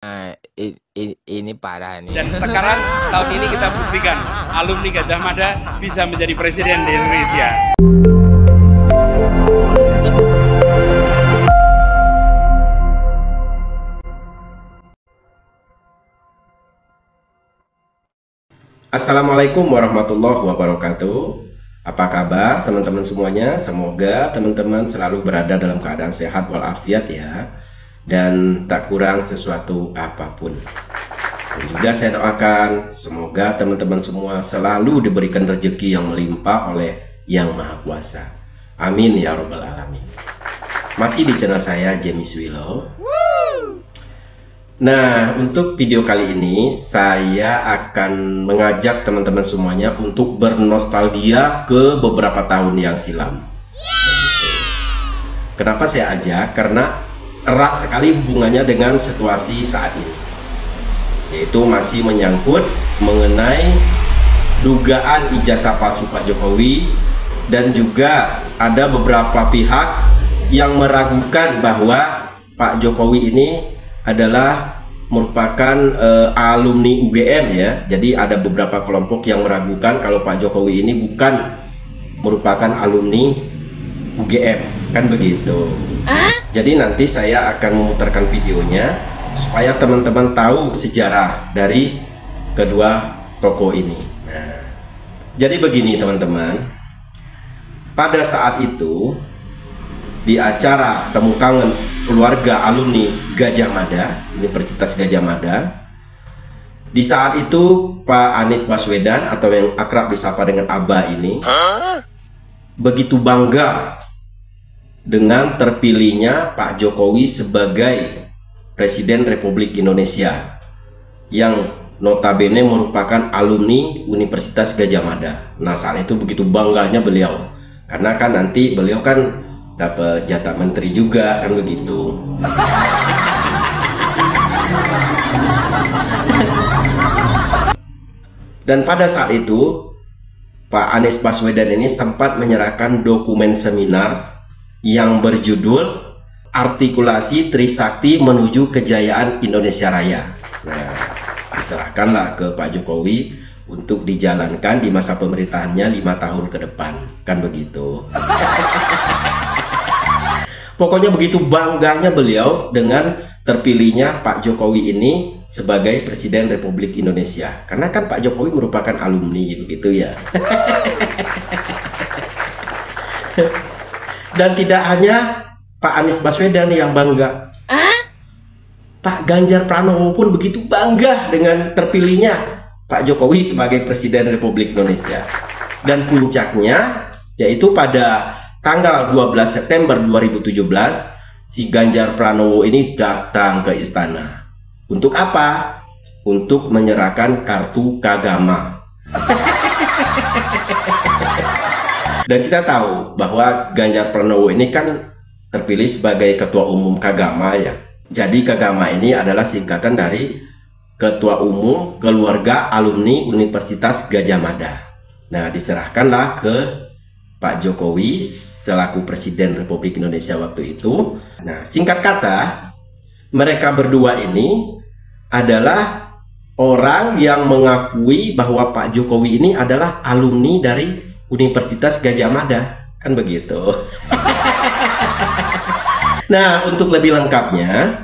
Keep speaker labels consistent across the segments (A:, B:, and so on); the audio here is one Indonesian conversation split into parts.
A: Nah, ini parah nih.
B: Dan sekarang tahun ini kita buktikan alumni Gajah Mada bisa menjadi presiden di Indonesia.
C: Assalamualaikum warahmatullahi wabarakatuh. Apa kabar teman-teman semuanya? Semoga teman-teman selalu berada dalam keadaan sehat walafiat ya, dan tak kurang sesuatu apapun. Dan juga saya doakan semoga teman-teman semua selalu diberikan rezeki yang melimpah oleh Yang Maha Kuasa. Amin ya robbal alamin. Masih di channel saya James Willow. Nah, untuk video kali ini saya akan mengajak teman-teman semuanya untuk bernostalgia ke beberapa tahun yang silam. Kenapa saya ajak? Karena erat sekali hubungannya dengan situasi saat ini, yaitu masih menyangkut mengenai dugaan ijazah palsu Pak Jokowi, dan juga ada beberapa pihak yang meragukan bahwa Pak Jokowi ini adalah merupakan alumni UGM ya. Jadi ada beberapa kelompok yang meragukan kalau Pak Jokowi ini bukan merupakan alumni UGM, kan begitu. Jadi nanti saya akan memutarkan videonya supaya teman-teman tahu sejarah dari kedua tokoh ini. Nah, jadi begini teman-teman, pada saat itu di acara temu kangen keluarga alumni Gajah Mada, Universitas Gajah Mada, di saat itu Pak Anies Baswedan atau yang akrab disapa dengan Aba ini begitu bangga dengan terpilihnya Pak Jokowi sebagai Presiden Republik Indonesia yang notabene merupakan alumni Universitas Gajah Mada. Nah, saat itu begitu bangganya beliau, karena kan nanti beliau kan dapat jatah menteri juga, kan begitu. Dan pada saat itu Pak Anies Baswedan ini sempat menyerahkan dokumen seminar yang berjudul Artikulasi Trisakti Menuju Kejayaan Indonesia Raya. Nah, diserahkanlah ke Pak Jokowi untuk dijalankan di masa pemerintahannya 5 tahun ke depan, kan begitu. Pokoknya begitu bangganya beliau dengan terpilihnya Pak Jokowi ini sebagai Presiden Republik Indonesia. Karena kan Pak Jokowi merupakan alumni begitu ya. Dan tidak hanya Pak Anies Baswedan yang bangga, Pak Ganjar Pranowo pun begitu bangga dengan terpilihnya Pak Jokowi sebagai Presiden Republik Indonesia. Dan puncaknya yaitu pada tanggal 12 September 2017 si Ganjar Pranowo ini datang ke istana. Untuk apa? Untuk menyerahkan kartu Kagama. Dan kita tahu bahwa Ganjar Pranowo ini kan terpilih sebagai Ketua Umum Kagama ya. Jadi Kagama ini adalah singkatan dari Ketua Umum Keluarga Alumni Universitas Gajah Mada. Nah, diserahkanlah ke Pak Jokowi selaku Presiden Republik Indonesia waktu itu. Nah, singkat kata, mereka berdua ini adalah orang yang mengakui bahwa Pak Jokowi ini adalah alumni dari Universitas Gajah Mada, kan begitu. Nah, untuk lebih lengkapnya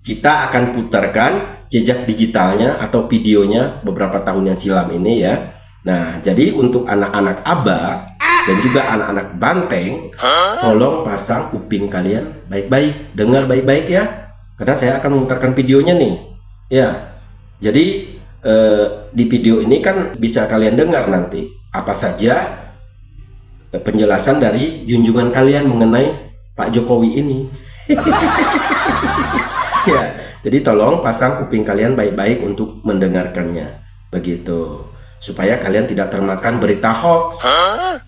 C: kita akan putarkan jejak digitalnya atau videonya beberapa tahun yang silam ini ya. Nah, jadi untuk anak-anak Aba dan juga anak-anak Banteng, tolong pasang kuping kalian baik-baik, dengar baik-baik ya, karena saya akan memutarkan videonya nih ya. Jadi di video ini kan bisa kalian dengar nanti apa saja penjelasan dari junjungan kalian mengenai Pak Jokowi ini. Ya, jadi tolong pasang kuping kalian baik-baik untuk mendengarkannya begitu, supaya kalian tidak termakan berita hoax.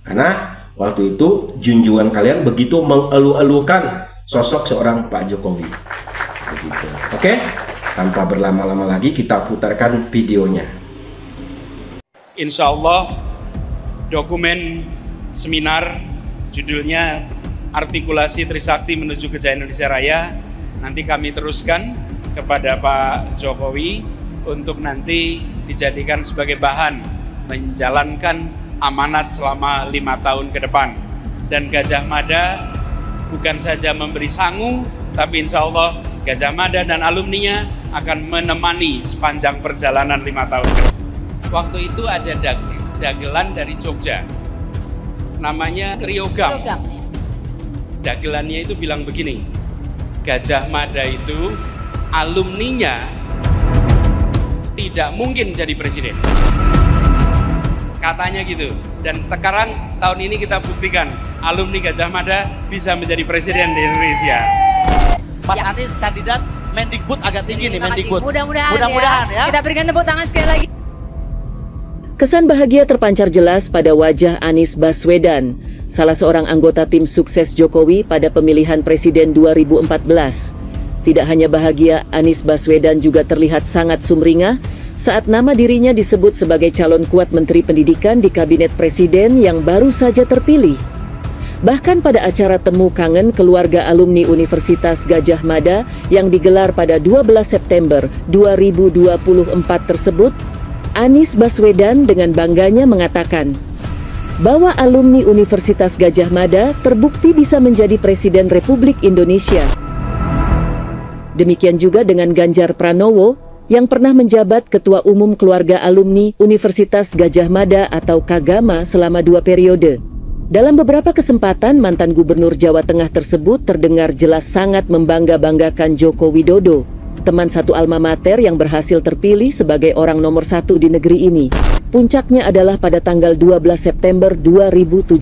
C: Karena waktu itu junjungan kalian begitu mengeluh-elukan sosok seorang Pak Jokowi begitu. Oke, tanpa berlama-lama lagi kita putarkan videonya.
B: Insya Allah dokumen seminar judulnya Artikulasi Trisakti Menuju Kejayaan Indonesia Raya nanti kami teruskan kepada Pak Jokowi untuk nanti dijadikan sebagai bahan menjalankan amanat selama 5 tahun ke depan. Dan Gajah Mada bukan saja memberi sangu, tapi insya Allah Gajah Mada dan alumninya akan menemani sepanjang perjalanan 5 tahun ke depan. Waktu itu ada dagelan dari Jogja, namanya Kriogam. Dagelannya itu bilang begini, Gajah Mada itu alumninya tidak mungkin jadi presiden. Katanya gitu. Dan sekarang tahun ini kita buktikan alumni Gajah Mada bisa menjadi presiden di Indonesia.
D: Mas Anies kandidat Mendikbud agak tinggi nih, Mendikbud.
E: Mudah-mudahan ya. Kita berikan tepuk tangan sekali lagi.
F: Kesan bahagia terpancar jelas pada wajah Anies Baswedan, salah seorang anggota tim sukses Jokowi pada pemilihan presiden 2014. Tidak hanya bahagia, Anies Baswedan juga terlihat sangat sumringah saat nama dirinya disebut sebagai calon kuat Menteri Pendidikan di Kabinet Presiden yang baru saja terpilih. Bahkan pada acara temu kangen keluarga alumni Universitas Gajah Mada yang digelar pada 12 September 2024 tersebut, Anies Baswedan dengan bangganya mengatakan bahwa alumni Universitas Gajah Mada terbukti bisa menjadi Presiden Republik Indonesia. Demikian juga dengan Ganjar Pranowo yang pernah menjabat Ketua Umum Keluarga Alumni Universitas Gajah Mada atau Kagama selama 2 periode. Dalam beberapa kesempatan, mantan Gubernur Jawa Tengah tersebut terdengar jelas sangat membangga-banggakan Joko Widodo, teman satu alma mater yang berhasil terpilih sebagai orang nomor 1 di negeri ini. Puncaknya adalah pada tanggal 12 September 2017.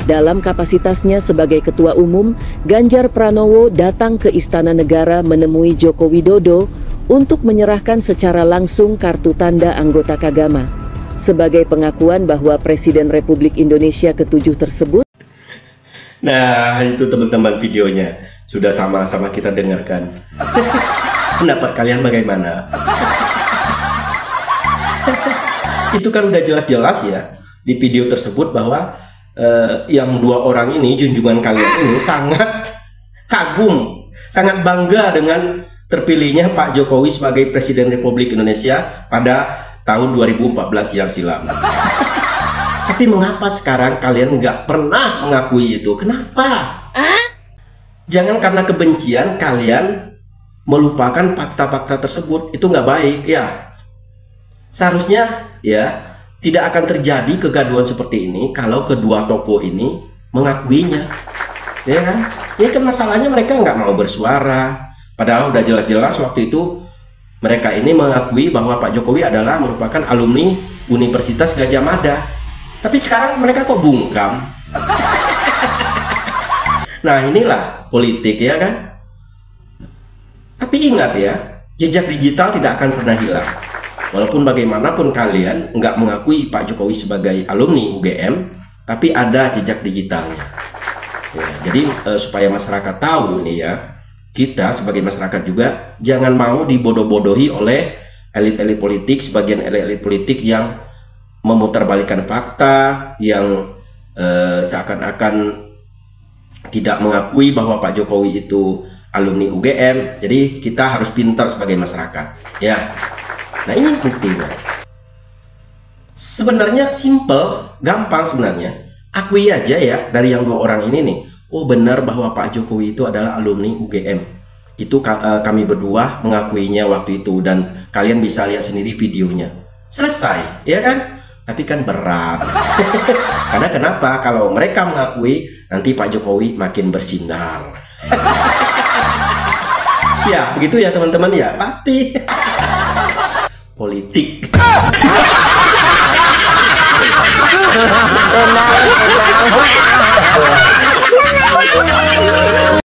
F: Dalam kapasitasnya sebagai Ketua Umum, Ganjar Pranowo datang ke Istana Negara menemui Joko Widodo untuk menyerahkan secara langsung kartu tanda anggota Kagama. Sebagai pengakuan bahwa Presiden Republik Indonesia ke-7 tersebut.
C: Nah, itu teman-teman videonya. Sudah sama-sama kita dengarkan. Pendapat kalian bagaimana? Itu kan udah jelas-jelas ya di video tersebut bahwa yang 2 orang ini, junjungan kalian ini sangat kagum, sangat bangga dengan terpilihnya Pak Jokowi sebagai Presiden Republik Indonesia pada tahun 2014 yang silam. Tapi mengapa sekarang kalian nggak pernah mengakui itu? Kenapa? Jangan karena kebencian kalian melupakan fakta-fakta tersebut. Itu nggak baik ya. Seharusnya ya tidak akan terjadi kegaduhan seperti ini kalau kedua tokoh ini mengakuinya, ya kan? Ini kan masalahnya mereka nggak mau bersuara. Padahal udah jelas-jelas waktu itu mereka ini mengakui bahwa Pak Jokowi adalah merupakan alumni Universitas Gajah Mada. Tapi sekarang mereka kok bungkam? Nah, inilah politik ya kan? Tapi ingat ya, jejak digital tidak akan pernah hilang. Walaupun bagaimanapun kalian nggak mengakui Pak Jokowi sebagai alumni UGM, tapi ada jejak digitalnya. Ya, jadi supaya masyarakat tahu nih ya, kita sebagai masyarakat juga jangan mau dibodoh-bodohi oleh elit-elit politik, sebagian elit-elit politik yang memutarbalikkan fakta, yang seakan-akan tidak mengakui bahwa Pak Jokowi itu alumni UGM. Jadi kita harus pintar sebagai masyarakat ya. Nah, ini buktinya. Sebenarnya simple, gampang sebenarnya. Akui aja ya dari yang 2 orang ini nih. Oh, benar bahwa Pak Jokowi itu adalah alumni UGM. Itu kami berdua mengakuinya waktu itu, dan kalian bisa lihat sendiri videonya. Selesai, ya kan? Tapi kan berat. Karena kenapa? Kalau mereka mengakui, nanti Pak Jokowi makin bersinar. Ya, begitu ya teman-teman ya. Pasti. Politik.
A: Tenang.